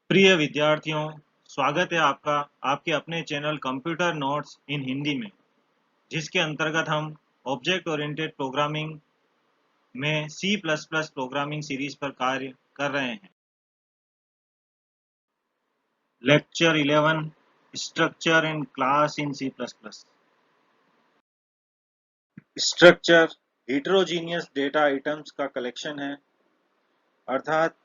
प्रिय विद्यार्थियों, स्वागत है आपका आपके अपने channel computer notes in Hindi में, जिसके अंतर्गत हम ऑब्जेक्ट ओरिएंटेड प्रोग्रामिंग में C plus plus programming series पर कार्य कर रहे हैं। Lecture 11 structure in class in C plus plus. Structure heterogeneous data items का कलेक्शन है, अर्थात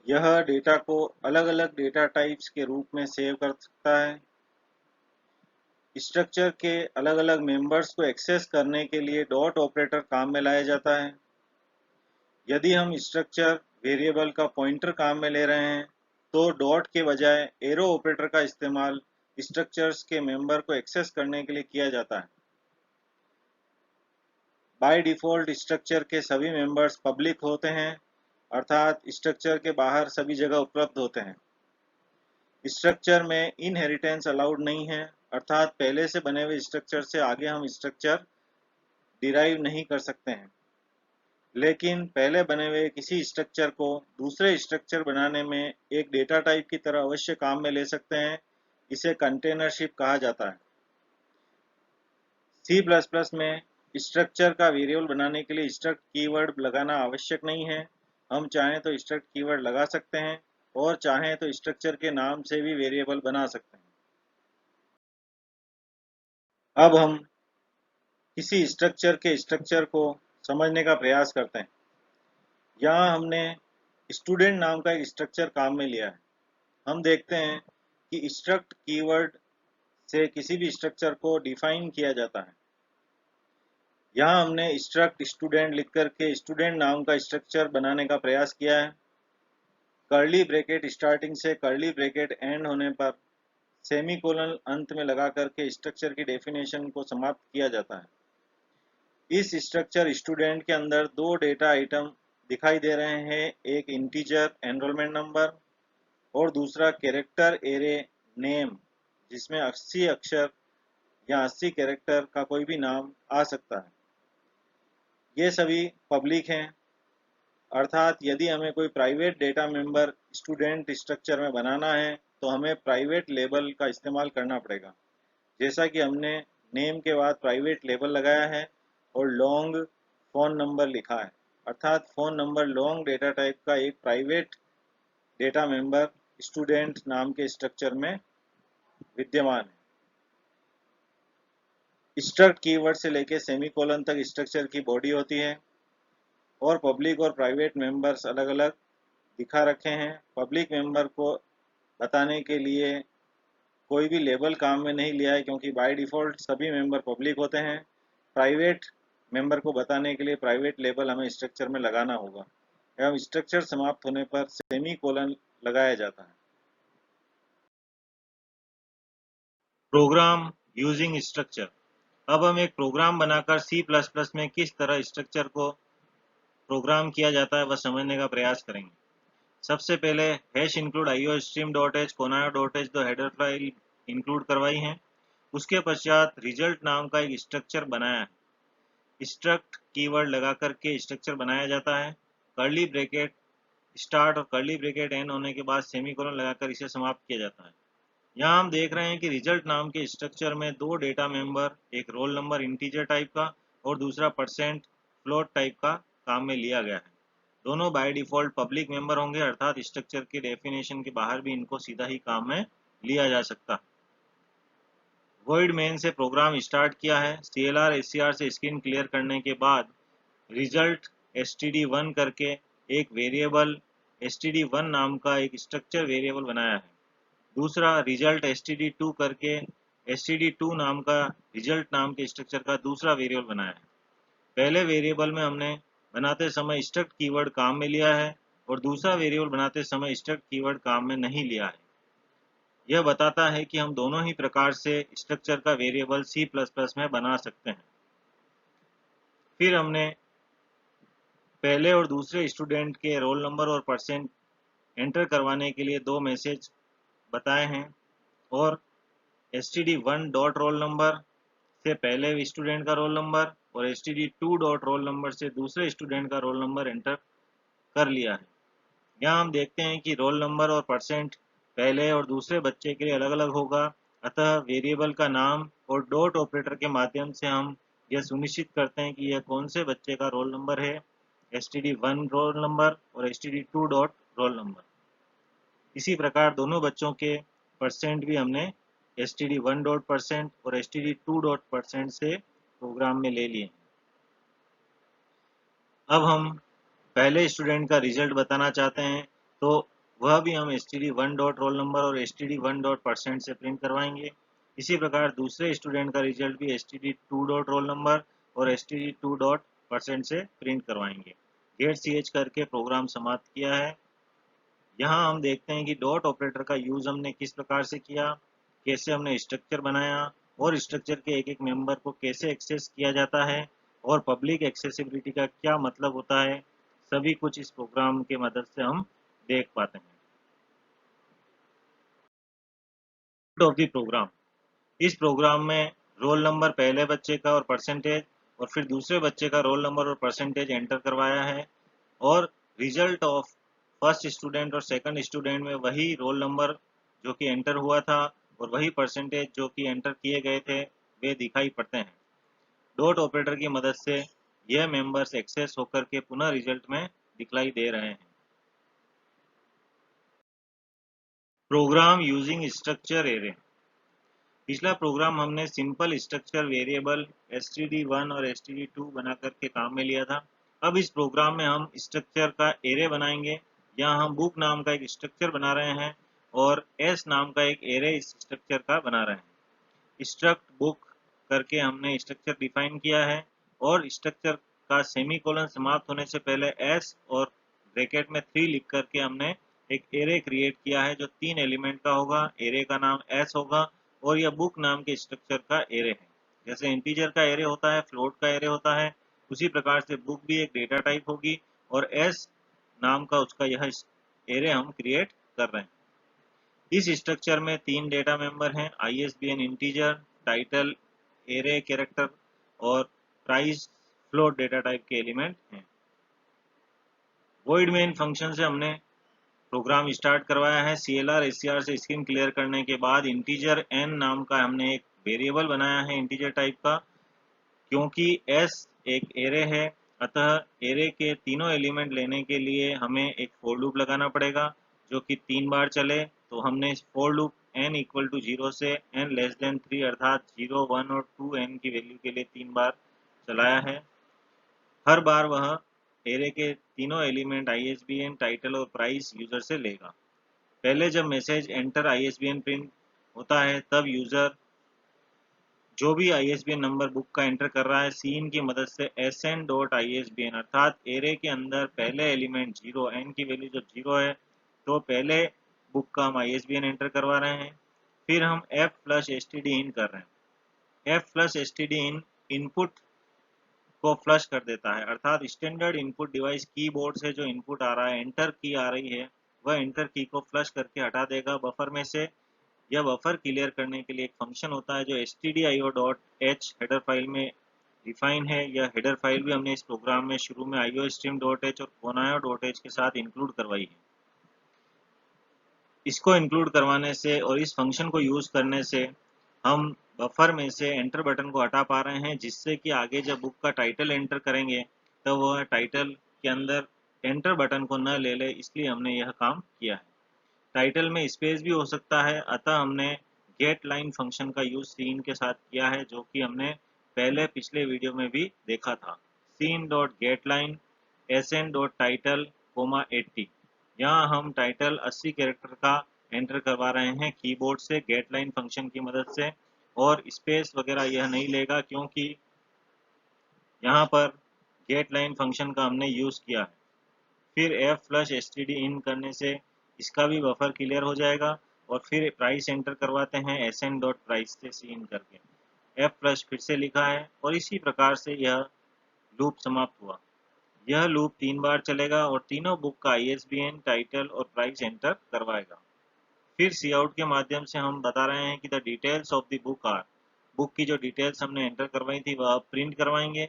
यह डेटा को अलग अलग डेटा टाइप्स के रूप में सेव कर सकता है। स्ट्रक्चर के अलग अलग मेंबर्स को एक्सेस करने के लिए डॉट ऑपरेटर काम में लाया जाता है। यदि हम स्ट्रक्चर वेरिएबल का पॉइंटर काम में ले रहे हैं तो डॉट के बजाय एरो ऑपरेटर का इस्तेमाल स्ट्रक्चर्स के मेंबर को एक्सेस करने के लिए किया जाता है। बाय डिफ़ॉल्ट स्ट्रक्चर के सभी मेंबर्स पब्लिक होते हैं, अर्थात स्ट्रक्चर के बाहर सभी जगह उपलब्ध होते हैं। स्ट्रक्चर में इनहेरिटेंस अलाउड नहीं है, अर्थात पहले से बने हुए स्ट्रक्चर से आगे हम स्ट्रक्चर डिराइव नहीं कर सकते हैं। लेकिन पहले बने हुए किसी स्ट्रक्चर को दूसरे स्ट्रक्चर बनाने में एक डेटा टाइप की तरह अवश्य काम में ले सकते हैं। इसे कंटेनरशिप कहा जाता है। C++ में स्ट्रक्चर का वेरिएबल बनाने के लिए स्ट्रक्ट कीवर्ड लगाना आवश्यक नहीं है। हम चाहें तो स्ट्रक्ट कीवर्ड लगा सकते हैं और चाहें तो स्ट्रक्चर के नाम से भी वेरिएबल बना सकते हैं। अब हम किसी स्ट्रक्चर के स्ट्रक्चर को समझने का प्रयास करते हैं। यहाँ हमने स्टूडेंट नाम का एक स्ट्रक्चर काम में लिया है। हम देखते हैं कि स्ट्रक्ट कीवर्ड से किसी भी स्ट्रक्चर को डिफाइन किया जाता है। यहाँ हमने स्ट्रक्ट स्टूडेंट लिख करके स्टूडेंट नाम का स्ट्रक्चर बनाने का प्रयास किया है। कर्ली ब्रैकेट स्टार्टिंग से कर्ली ब्रैकेट एंड होने पर सेमीकोलन अंत में लगा करके स्ट्रक्चर की डेफिनेशन को समाप्त किया जाता है। इस स्ट्रक्चर स्टूडेंट के अंदर दो डेटा आइटम दिखाई दे रहे हैं, एक इंटीजर एनरोलमेंट नंबर और दूसरा कैरेक्टर एरे नेम, जिसमें 80 अक्षर या 80 कैरेक्टर का कोई भी नाम आ सकता है। ये सभी पब्लिक हैं, अर्थात यदि हमें कोई private data member student structure में बनाना है तो हमें प्राइवेट लेबल का इस्तेमाल करना पड़ेगा। जैसा कि हमने नेम के बाद प्राइवेट लेबल लगाया है और लॉन्ग फ़ोन नंबर लिखा है, अर्थात phone number long data type का एक प्राइवेट डेटा मेंबर स्टूडेंट नाम के स्ट्रक्चर में विद्यमान है। स्ट्रक्ट कीवर्ड से लेकर सेमीकोलन तक स्ट्रक्चर की बॉडी होती है और पब्लिक और प्राइवेट मेंबर्स अलग अलग दिखा रखे हैं। पब्लिक मेंबर को बताने के लिए कोई भी लेबल काम में नहीं लिया है, क्योंकि बाय डिफ़ॉल्ट सभी मेंबर पब्लिक होते हैं। प्राइवेट मेंबर को बताने के लिए प्राइवेट लेबल हमें स्ट्रक्चर में लगाना होगा एवं स्ट्रक्चर समाप्त होने पर सेमीकोलन लगाया जाता है। Program using structure. अब हम एक प्रोग्राम बनाकर C++ में किस तरह स्ट्रक्चर को प्रोग्राम किया जाता है वह समझने का प्रयास करेंगे। सबसे पहले #include iostream.h conayo.h दो हेडर फाइल इंक्लूड करवाई हैं। उसके पश्चात रिजल्ट नाम का एक स्ट्रक्चर बनाया है। स्ट्रक्ट कीवर्ड लगा करके स्ट्रक्चर बनाया जाता है। कर्ली ब्रैकेट स्टार्ट और कर्ली ब्रैकेट एंड होने के बाद सेमीकोलन लगाकर इसे समाप्त किया जाता है। यहाँ हम देख रहे हैं कि रिजल्ट नाम के स्ट्रक्चर में दो डेटा मेंबर, एक रोल नंबर इंटीजर टाइप का और दूसरा परसेंट फ्लोट टाइप का काम में लिया गया है। दोनों बाय डिफ़ॉल्ट पब्लिक मेंबर होंगे, अर्थात स्ट्रक्चर के डेफिनेशन के बाहर भी इनको सीधा ही काम में लिया जा सकता है। वॉइड मेन से प्रोग्राम स्टार्ट किया है। CLR SCR से स्क्रीन क्लियर करने के बाद रिजल्ट std1 करके एक वेरिएबल std1 नाम का एक स्ट्रक्चर वेरिएबल बनाया है। दूसरा रिजल्ट std2 करके std2 नाम का रिजल्ट नाम के स्ट्रक्चर का दूसरा वेरिएबल बनाया है। पहले वेरिएबल में हमने बनाते समय स्ट्रक्ट कीवर्ड काम में लिया है और दूसरा वेरिएबल बनाते समय स्ट्रक्ट कीवर्ड काम में नहीं लिया है। यह बताता है कि हम दोनों ही प्रकार से स्ट्रक्चर का वेरिएबल C++ में बना सकते हैं। फिर हमने पहले और दूसरे स्टूडेंट के रोल नंबर और परसेंट एंटर करवाने के लिए दो मैसेज बताए हैं और std1 डॉट रोल नंबर से पहले स्टूडेंट का रोल नंबर और std2 डॉट रोल नंबर से दूसरे स्टूडेंट का रोल नंबर एंटर कर लिया है। यहाँ हम देखते हैं कि रोल नंबर और परसेंट पहले और दूसरे बच्चे के लिए अलग अलग होगा, अतः वेरिएबल का नाम और डॉट ऑपरेटर के माध्यम से हम यह सुनिश्चित करते हैं कि यह कौन से बच्चे का रोल नंबर है, std1 रोल नंबर और std2 डॉट रोल नंबर। इसी प्रकार दोनों बच्चों के परसेंट भी हमने std1 डॉट परसेंट और std2 डॉट परसेंट से प्रोग्राम में ले लिए। अब हम पहले स्टूडेंट का रिजल्ट बताना चाहते हैं, तो वह भी हम std1 डॉट रोल नंबर और std1 डॉट परसेंट से प्रिंट करवाएंगे। इसी प्रकार दूसरे स्टूडेंट का रिजल्ट भी std2 डॉट रोल नंबर और std2 डॉट परसेंट से प्रिंट करवाएंगे। गेट ch करके प्रोग्राम समाप्त किया है। यहाँ हम देखते हैं कि डॉट ऑपरेटर का यूज हमने किस प्रकार से किया, कैसे हमने स्ट्रक्चर बनाया और स्ट्रक्चर के एक एक मेंबर को कैसे एक्सेस किया जाता है और पब्लिक एक्सेसिबिलिटी का क्या मतलब होता है, सभी कुछ इस प्रोग्राम के मदद से हम देख पाते हैं। ऑफ द प्रोग्राम, इस प्रोग्राम में रोल नंबर पहले बच्चे का और परसेंटेज और फिर दूसरे बच्चे का रोल नंबर और परसेंटेज एंटर करवाया है, और रिजल्ट ऑफ फर्स्ट स्टूडेंट और सेकंड स्टूडेंट में वही रोल नंबर जो कि एंटर हुआ था और वही परसेंटेज जो कि एंटर किए गए थे वे दिखाई पड़ते हैं। डॉट ऑपरेटर की मदद से यह मेंबर्स एक्सेस होकर के पुनः रिजल्ट में दिखलाई दे रहे हैं। Program using structure array. पिछला प्रोग्राम हमने सिंपल स्ट्रक्चर वेरिएबल std1 और std2 बना करके काम में लिया था। अब इस प्रोग्राम में हम स्ट्रक्चर का एरे बनाएंगे। यहाँ हम बुक नाम का एक स्ट्रक्चर बना रहे हैं और s नाम का एक एरे इस स्ट्रक्चर का बना रहे हैं। स्ट्रक्ट बुक करके हमने स्ट्रक्चर डिफाइन किया है और स्ट्रक्चर का सेमीकोलन समाप्त होने से पहले s और ब्रैकेट में 3 लिख करके हमने एक एरे क्रिएट किया है जो 3 एलिमेंट का होगा। एरे का नाम s होगा और यह बुक नाम के स्ट्रक्चर का एरे है। जैसे इंटीजर का एरे होता है, फ्लोट का एरे होता है, उसी प्रकार से बुक भी एक डेटा टाइप होगी और s नाम का उसका यह एरे हम क्रिएट कर रहे हैं। इस स्ट्रक्चर में 3 डेटा मेंबर हैं, ISBN integer, title array character और प्राइस फ्लोट डेटा टाइप के एलिमेंट हैं। वॉइड मेन फंक्शन से हमने प्रोग्राम स्टार्ट करवाया है। CLR SCR से स्क्रीन क्लियर करने के बाद इंटीजर n नाम का हमने एक वेरिएबल बनाया है इंटीजर टाइप का। क्योंकि s एक एरे है, अतः एरे के तीनों एलिमेंट लेने के लिए हमें एक फॉर लूप लगाना पड़ेगा जो कि 3 बार चले। तो हमने for loop n equal to 0 से n लेस देन 3 अर्थात 0, 1 और 2 n की वैल्यू के लिए 3 बार चलाया है। हर बार वह एरे के तीनों एलिमेंट ISBN, टाइटल और प्राइस यूजर से लेगा। पहले जब मैसेज एंटर ISBN प्रिंट होता है तब यूजर जो भी ISBN नंबर बुक का एंटर कर रहा है सीन की मदद से sn डॉट ISBN अर्थात एरे के अंदर पहले एलिमेंट 0 n की वैल्यू जब 0 है तो पहले बुक का हम ISBN एंटर करवा रहे हैं। फिर हम f प्लस std इन कर रहे हैं। f प्लस std इन इनपुट को फ्लश कर देता है, अर्थात स्टैंडर्ड इनपुट डिवाइस कीबोर्ड से जो इनपुट आ रहा है, एंटर की आ रही है, वह एंटर की को फ्लश करके हटा देगा बफर में से। यह बफर क्लियर करने के लिए एक फंक्शन होता है जो stdio.h हेडर फाइल में डिफाइन है। यह हेडर फाइल भी हमने इस प्रोग्राम में शुरू में iostream.h और conayo.h के साथ इंक्लूड करवाई है। इसको इंक्लूड करवाने से और इस फंक्शन को यूज करने से हम बफर में से एंटर बटन को हटा पा रहे हैं, जिससे कि आगे जब बुक का टाइटल एंटर करेंगे तो वह टाइटल के अंदर एंटर बटन को न ले ले, इसलिए हमने यह काम किया है। टाइटल में स्पेस भी हो सकता है, अतः हमने गेट लाइन फंक्शन का यूज सीन के साथ किया है जो कि हमने पहले पिछले वीडियो में भी देखा था। Cin dot getline sn dot title 80। यहाँ हम टाइटल 80 कैरेक्टर का एंटर करवा रहे हैं कीबोर्ड से गेट लाइन फंक्शन की मदद से, और स्पेस वगैरह यह नहीं लेगा क्योंकि यहाँ पर गेट लाइन फंक्शन का हमने यूज किया है। फिर f फ्लश std इन करने से इसका भी बफर क्लियर हो जाएगा और फिर प्राइस एंटर करवाते हैं sn डॉट प्राइस से सी इन करके। f फ्लश फिर से लिखा है और इसी प्रकार से यह लूप समाप्त हुआ। यह लूप 3 बार चलेगा और तीनों बुक का ISBN, टाइटल और प्राइस एंटर करवाएगा। फिर सी आउट के माध्यम से हम बता रहे हैं कि the details of the book are, book की जो डिटेल्स हमने एंटर करवाई थी वह प्रिंट करवाएंगे।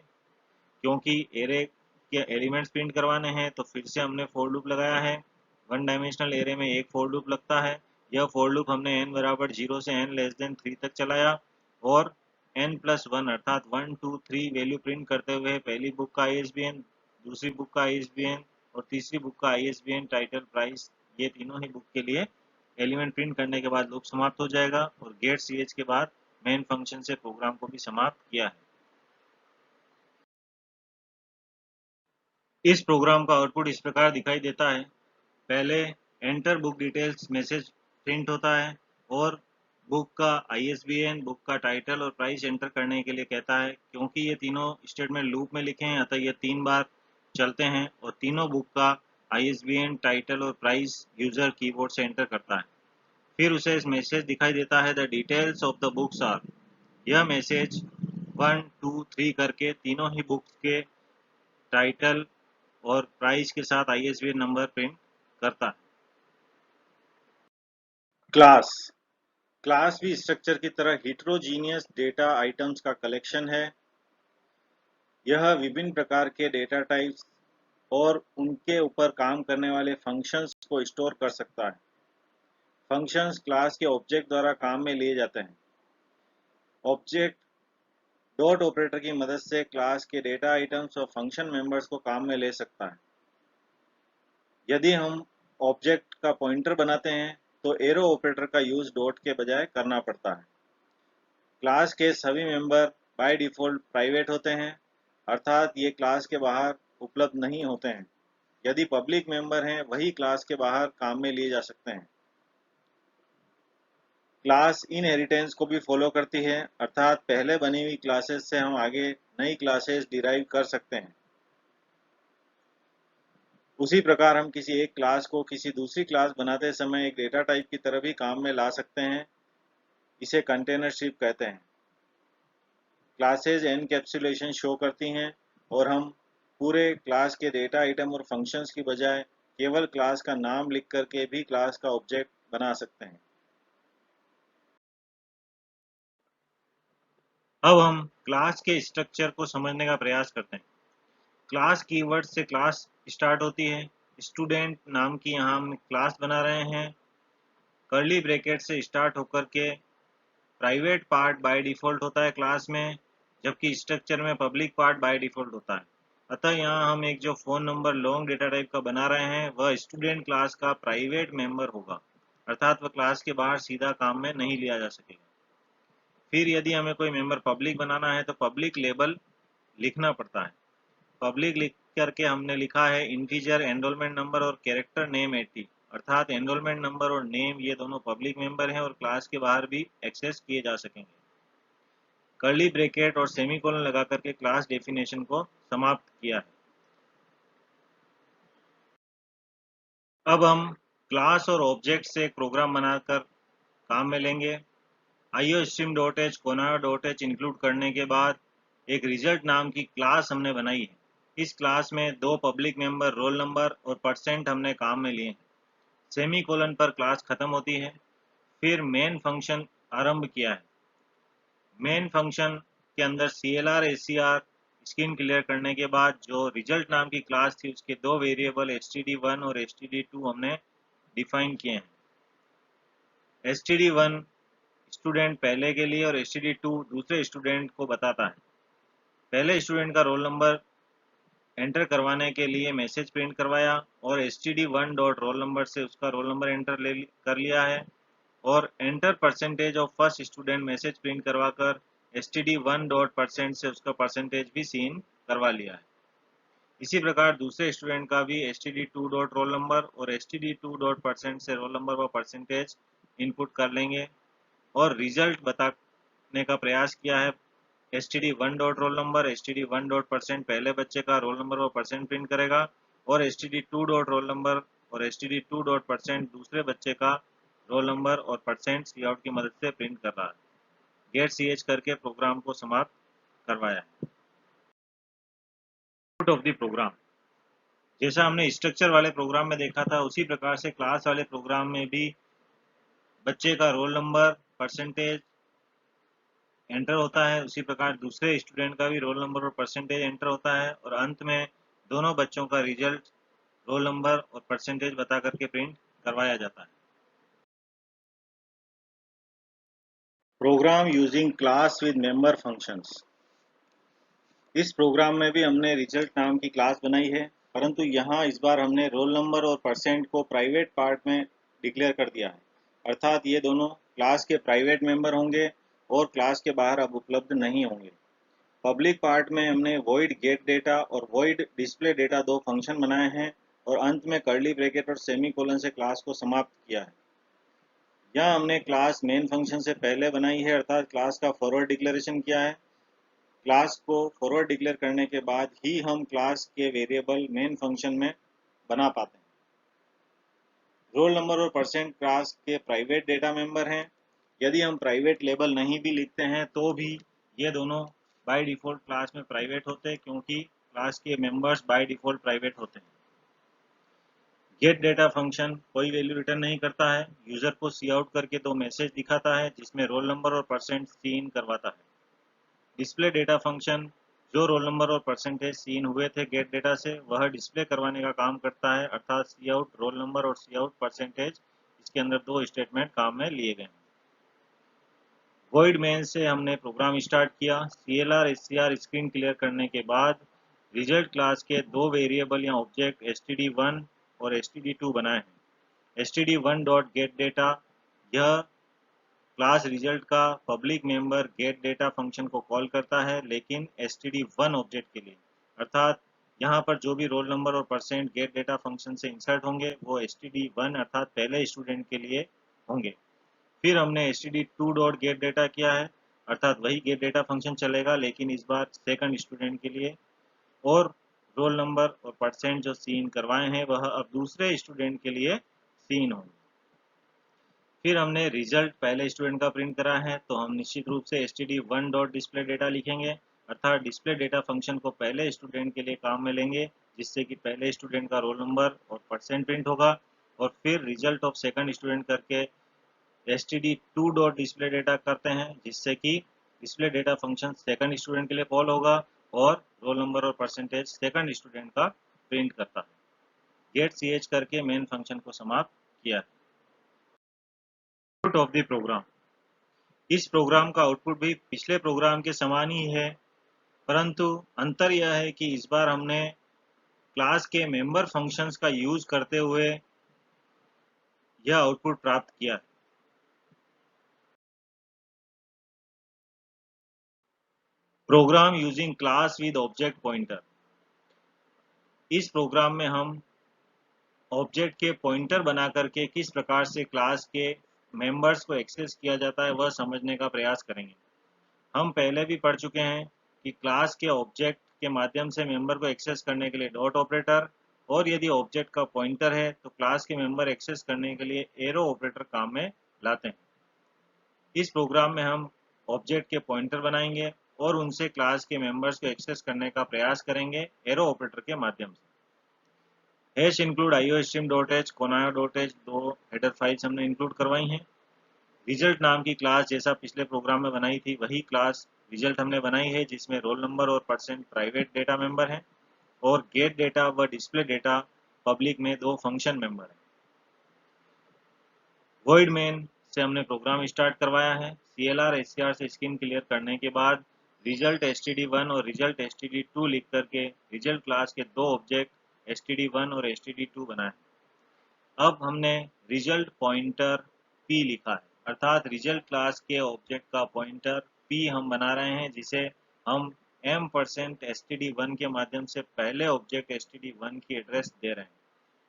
क्योंकि एरे के एलिमेंट्स प्रिंट करवाने हैं तो फिर से हमने फॉर लूप लगाया है। वन डायमेंशनल एरे में एक फॉर लूप लगता है। यह फॉर लूप हमने n बराबर 0 से n लेस देन 3 तक चलाया और n+1 अर्थात 1 2 3 वैल्यू प्रिंट करते हुए पहली बुक का ISBN, दूसरी बुक का ISBN और तीसरी बुक का ISBN, टाइटल, प्राइस, ये तीनों ही बुक के लिए एलिमेंट प्रिंट करने के बाद लूप समाप्त हो जाएगा और गेट ch के बाद मेन फंक्शन से प्रोग्राम को भी समाप्त किया है। इस प्रोग्राम का आउटपुट इस प्रकार दिखाई देता है। पहले enter book details message print होता है और बुक का ISBN, बुक का टाइटल और प्राइस एंटर करने के लिए कहता है। क्योंकि ये तीनों स्टेटमेंट लूप में लिखे हैं अतः ये 3 बार चलते हैं और तीनों बुक का ISBN, टाइटल और प्राइस यूजर कीबोर्ड से एंटर करता है। फिर उसे इस मैसेज दिखाई देता है, the details of the books are. यह मैसेज 1 2 3 करके तीनों ही बुक्स के टाइटल और प्राइस के साथ ISBN नंबर प्रिंट करता है। क्लास क्लास भी स्ट्रक्चर की तरह हिट्रोजीनियस डेटा आइटम्स का कलेक्शन है। यह विभिन्न प्रकार के डेटा टाइप्स और उनके ऊपर काम करने वाले फंक्शंस को स्टोर कर सकता है। फंक्शंस क्लास के ऑब्जेक्ट द्वारा काम में लिए जाते हैं। ऑब्जेक्ट डॉट ऑपरेटर की मदद से क्लास के डेटा आइटम्स और फंक्शन मेंबर्स को काम में ले सकता है। यदि हम ऑब्जेक्ट का पॉइंटर बनाते हैं तो एरो ऑपरेटर का यूज डॉट के बजाय करना पड़ता है। क्लास के सभी मेंबर बाय डिफ़ॉल्ट प्राइवेट होते हैं अर्थात ये क्लास के बाहर उपलब्ध नहीं होते हैं। यदि पब्लिक मेंबर हैं वही क्लास के बाहर काम में लिए जा सकते हैं। क्लास इनहेरिटेंस को भी फॉलो करती है अर्थात पहले बनी हुई क्लासेस से हम आगे नई क्लासेस डिराइव कर सकते हैं। उसी प्रकार हम किसी एक क्लास को किसी दूसरी क्लास बनाते समय एक डेटा टाइप की तरह भी काम में ला सकते हैं। इसे कंटेनरशिप कहते हैं। क्लासेज एनकैप्सुलेशन शो करती हैं और हम पूरे क्लास के डेटा आइटम और फंक्शंस की बजाय केवल क्लास का नाम लिख करके भी क्लास का ऑब्जेक्ट बना सकते हैं। अब हम क्लास के स्ट्रक्चर को समझने का प्रयास करते हैं। क्लास कीवर्ड से क्लास स्टार्ट होती है। स्टूडेंट नाम की यहाँ हम क्लास बना रहे हैं। कर्ली ब्रैकेट से स्टार्ट होकर के प्राइवेट पार्ट बाय डिफ़ॉल्ट होता है क्लास में, जबकि स्ट्रक्चर में पब्लिक पार्ट बाय डिफ़ॉल्ट होता है। अतः यहाँ हम एक जो phone number long data type का बना रहे हैं वह स्टूडेंट क्लास का प्राइवेट मेंबर होगा अर्थात वह क्लास के बाहर सीधा काम में नहीं लिया जा सकेगा। फिर यदि हमें कोई मेंबर पब्लिक बनाना है तो पब्लिक लेबल लिखना पड़ता है। पब्लिक लिख करके हमने लिखा है इंटीजर एनरोलमेंट नंबर और कैरेक्टर नेम 80 अर्थात एनरोलमेंट नंबर और नेम ये दोनों पब्लिक मेंबर हैं और क्लास के बाहर भी एक्सेस किए जा सकेंगे। कर्ली ब्रैकेट और सेमीकोलन लगा करके क्लास डेफिनेशन को समाप्त किया है। अब हम क्लास और ऑब्जेक्ट से एक प्रोग्राम बनाकर काम में लेंगे। iostream.h कोना.h इंक्लूड करने के बाद एक रिजल्ट नाम की क्लास हमने बनाई है। इस क्लास में दो पब्लिक मेंबर रोल नंबर और परसेंट हमने काम में लिए हैं। सेमीकोलन पर क्लास खत्म होती है। फिर मेन फंक्शन आरंभ किया है। मेन फंक्शन के अंदर CLR SCR स्क्रीन क्लियर करने के बाद जो रिजल्ट नाम की क्लास थी उसके दो वेरिएबल std1 और std2 हमने डिफाइन किए हैं। std1 स्टूडेंट पहले के लिए और std2 दूसरे स्टूडेंट को बताता है। पहले स्टूडेंट का रोल नंबर एंटर करवाने के लिए मैसेज प्रिंट करवाया और std1 डॉट रोल नंबर से उसका रोल नंबर एंटर कर लिया है और enter percentage of first student message print करवाकर std1 डॉट परसेंट से उसका परसेंटेज भी सीन करवा लिया है। इसी प्रकार दूसरे स्टूडेंट का भी std2 डॉट रोल नंबर और std2 डॉट परसेंट से रोल नंबर व परसेंटेज इनपुट कर लेंगे और रिजल्ट बताने का प्रयास किया है। std1 dot roll number std1 dot percent पहले बच्चे का रोल नंबर व परसेंट प्रिंट करेगा और std2 डॉट रोल नंबर और std2 डॉट परसेंट दूसरे बच्चे का रोल नंबर और परसेंट सीआउट की मदद से प्रिंट कर रहा है। गेट ch करके प्रोग्राम को समाप्त करवाया है। आउटपुट ऑफ द प्रोग्राम जैसा हमने स्ट्रक्चर वाले प्रोग्राम में देखा था उसी प्रकार से क्लास वाले प्रोग्राम में भी बच्चे का रोल नंबर परसेंटेज एंटर होता है। उसी प्रकार दूसरे स्टूडेंट का भी रोल नंबर और परसेंटेज एंटर होता है और अंत में दोनों बच्चों का रिजल्ट रोल नंबर और परसेंटेज बता करके प्रिंट करवाया जाता है। Program using class with member functions. इस प्रोग्राम में भी हमने रिजल्ट नाम की क्लास बनाई है, परंतु यहाँ इस बार हमने रोल नंबर और परसेंट को प्राइवेट पार्ट में डिक्लेयर कर दिया है, अर्थात ये दोनों क्लास के प्राइवेट मेंबर होंगे और क्लास के बाहर अब उपलब्ध नहीं होंगे। पब्लिक पार्ट में हमने वॉइड गेट डेटा और वॉइड डिस्प्ले डेटा दो फंक्शन बनाए हैं और अंत में कर्ली ब्रैकेट और सेमीकोलन से क्लास को समाप्त किया है। यहाँ हमने क्लास मेन फंक्शन से पहले बनाई है, अर्थात क्लास का फॉरवर्ड डिक्लेरेशन किया है। क्लास को फॉरवर्ड डिक्लेयर करने के बाद ही हम क्लास के वेरिएबल मेन फंक्शन में बना पाते हैं। रोल नंबर और परसेंट क्लास के प्राइवेट डेटा मेंबर हैं। यदि हम प्राइवेट लेबल नहीं भी लिखते हैं तो भी ये दोनों बाय डिफ़ॉल्ट क्लास में प्राइवेट होते हैं, क्योंकि क्लास के मेंबर्स बाय डिफ़ॉल्ट प्राइवेट होते हैं। गेट डेटा फंक्शन कोई वैल्यू रिटर्न नहीं करता है, यूजर को सी आउट करके दो मैसेज दिखाता है जिसमें रोल नंबर और परसेंट सी इन करवाता है। डिस्प्ले डेटा फंक्शन जो रोल नंबर और परसेंटेज सी इन हुए थे गेट डेटा से वह डिस्प्ले करवाने का काम करता है, अर्थात सी आउट रोल नंबर और सी आउट परसेंटेज, इसके अंदर दो स्टेटमेंट काम में लिए गए हैं। वॉइड मेन से हमने प्रोग्राम स्टार्ट किया। CLR SCR स्क्रीन क्लियर करने के बाद रिजल्ट क्लास के दो वेरिएबल या ऑब्जेक्ट std1 और std2 बनाए हैं। std1 डॉट गेट डेटा यह क्लास रिजल्ट का public member gate data function को कॉल करता है, लेकिन std1 ऑब्जेक्ट के लिए, अर्थात यहाँ पर जो भी रोल नंबर और परसेंट गेट डेटा फंक्शन से इंसर्ट होंगे वो std1 अर्थात पहले स्टूडेंट के लिए होंगे। फिर हमने std2 डॉट गेट डेटा किया है, अर्थात वही गेट डेटा फंक्शन चलेगा लेकिन इस बार सेकंड स्टूडेंट के लिए, और रोल नंबर और परसेंट जो सीन करवाए हैं वह अब दूसरे स्टूडेंट के लिए सीन होंगे। फिर हमने रिजल्ट पहले स्टूडेंट का प्रिंट करा है, तो हम निश्चित रूप से std1 डॉट डिस्प्ले डेटा लिखेंगे, अर्थात डिस्प्ले डेटा फंक्शन को पहले स्टूडेंट के लिए काम में लेंगे जिससे कि पहले स्टूडेंट का रोल नंबर और परसेंट प्रिंट होगा, और फिर रिजल्ट ऑफ सेकंड स्टूडेंट करके std2 डॉट डिस्प्ले डेटा करते हैं जिससे कि display data function second student के लिए कॉल होगा और रोल नंबर और परसेंटेज सेकंड स्टूडेंट का प्रिंट करता है। गेट ch करके मेन फंक्शन को समाप्त किया है। Output of the program. इस प्रोग्राम का आउटपुट भी पिछले प्रोग्राम के समान ही है, परंतु अंतर यह है कि इस बार हमने क्लास के मेंबर फंक्शंस का यूज करते हुए यह आउटपुट प्राप्त किया है। Program using class with object pointer. इस प्रोग्राम में हम ऑब्जेक्ट के पॉइंटर बना करके किस प्रकार से क्लास के मेंबर्स को एक्सेस किया जाता है वह समझने का प्रयास करेंगे। हम पहले भी पढ़ चुके हैं कि क्लास के ऑब्जेक्ट के माध्यम से मेंबर को एक्सेस करने के लिए डॉट ऑपरेटर, और यदि ऑब्जेक्ट का पॉइंटर है तो क्लास के मेंबर एक्सेस करने के लिए एरो ऑपरेटर काम में लाते हैं। इस प्रोग्राम में हम ऑब्जेक्ट के पॉइंटर बनाएंगे और उनसे क्लास के मेंबर्स को एक्सेस करने का प्रयास करेंगे एरो ऑपरेटर के माध्यम से। हैश इंक्लूड iostream.h conayo.h दो हेडर फाइल्स हमने इंक्लूड करवाई हैं। रिजल्ट नाम की क्लास जैसा पिछले प्रोग्राम में बनाई थी वही क्लास रिजल्ट हमने बनाई है जिसमें रोल नंबर और परसेंट प्राइवेट डेटा मेंबर हैं और गेट डेटा व डिस्प्ले डेटा पब्लिक में दो फंक्शन मेंबर हैं। वॉइड मेन से हमने प्रोग्राम स्टार्ट करवाया है। CLR SCR से स्क्रीन क्लियर करने के बाद रिजल्ट std1 और रिजल्ट std2 लिख करके रिजल्ट क्लास के दो ऑब्जेक्ट std1 और std2 बनाए। अब हमने रिजल्ट पॉइंटर p लिखा है, अर्थात रिजल्ट क्लास के ऑब्जेक्ट का पॉइंटर p हम बना रहे हैं जिसे हम m%std1 के माध्यम से पहले ऑब्जेक्ट std1 की एड्रेस दे रहे हैं।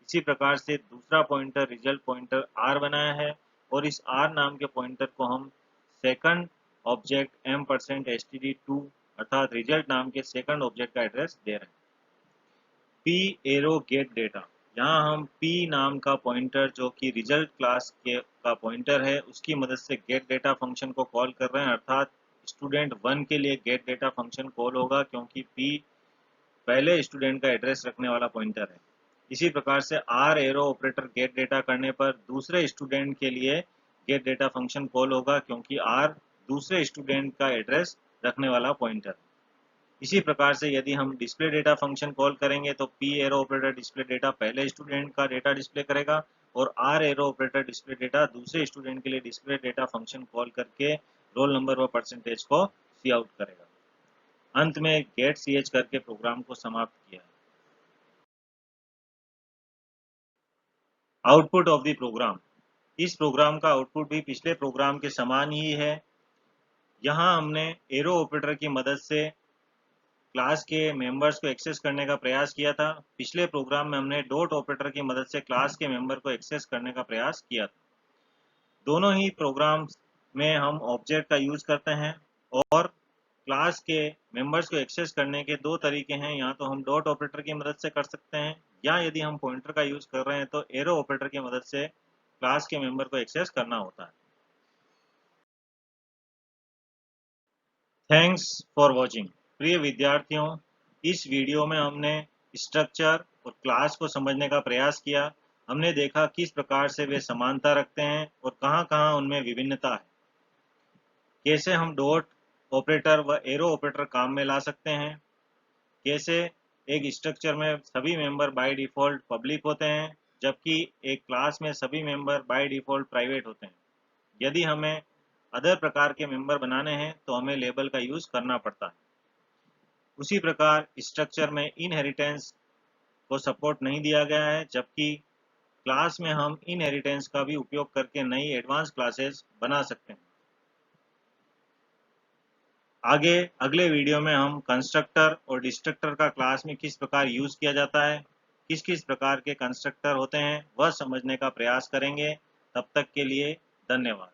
इसी प्रकार से दूसरा पॉइंटर रिजल्ट पॉइंटर r बनाया है और इस r नाम के पॉइंटर को हम सेकंड ऑब्जेक्ट m%std2 अर्थात रिजल्ट नाम के सेकंड ऑब्जेक्ट का एड्रेस दे रहे हैं। p एरो गेट डेटा, यहाँ हम p नाम का पॉइंटर जो कि रिजल्ट क्लास के का पॉइंटर है उसकी मदद से गेट डेटा फंक्शन को कॉल कर रहे हैं, अर्थात स्टूडेंट 1 के लिए गेट डेटा फंक्शन कॉल होगा क्योंकि p पहले स्टूडेंट का एड्रेस रखने वाला पॉइंटर है। इसी प्रकार से r arrow operator gate data करने पर दूसरे स्टूडेंट के लिए गेट डेटा फंक्शन कॉल होगा क्योंकि r दूसरे स्टूडेंट का एड्रेस रखने वाला पॉइंटर है। इसी प्रकार से यदि हम डिस्प्ले डेटा फंक्शन कॉल करेंगे तो P arrow operator display data पहले स्टूडेंट का डेटा डिस्प्ले करेगा और R arrow operator display data दूसरे स्टूडेंट के लिए डिस्प्ले डेटा फंक्शन कॉल करके रोल नंबर व परसेंटेज को सी आउट करेगा। अंत में गेट सी एच करके प्रोग्राम को समाप्त किया। Output of the program. इस प्रोग्राम का आउटपुट भी पिछले प्रोग्राम के समान ही है। यहाँ हमने एरो ऑपरेटर की मदद से क्लास के मेंबर्स को एक्सेस करने का प्रयास किया था। पिछले प्रोग्राम में हमने डॉट ऑपरेटर की मदद से क्लास के मेंबर को एक्सेस करने का प्रयास किया था। दोनों ही प्रोग्राम्स में हम ऑब्जेक्ट का यूज करते हैं और क्लास के मेंबर्स को एक्सेस करने के दो तरीके हैं। या तो हम डॉट ऑपरेटर की मदद से कर सकते हैं या यदि हम पॉइंटर का यूज कर रहे हैं तो एरो ऑपरेटर की मदद से क्लास के मेंबर को एक्सेस करना होता है। Thanks for watching. प्रिय विद्यार्थियों, इस वीडियो में हमने स्ट्रक्चर और क्लास को समझने का प्रयास किया। हमने देखा किस प्रकार से वे समानता रखते हैं और कहाँ-कहाँ उनमें विभिन्नता है। कैसे हम डॉट ऑपरेटर व एरो ऑपरेटर काम में ला सकते हैं। कैसे एक स्ट्रक्चर में सभी मेंबर बाय डिफ़ॉल्ट पब्लिक होते हैं जबकि एक क्लास में सभी मेंबर बाय डिफ़ॉल्ट प्राइवेट होते हैं। यदि हमें अदर प्रकार के मेंबर बनाने हैं तो हमें लेबल का यूज़ करना पड़ता है। उसी प्रकार स्ट्रक्चर में इनहेरिटेंस को सपोर्ट नहीं दिया गया है जबकि क्लास में हम इनहेरिटेंस का भी उपयोग करके नई एडवांस क्लासेस बना सकते हैं। आगे अगले वीडियो में हम कंस्ट्रक्टर और डिस्ट्रक्टर का क्लास में किस प्रकार यूज किया जाता है, किस किस प्रकार के कंस्ट्रक्टर होते हैं वह समझने का प्रयास करेंगे। तब तक के लिए धन्यवाद।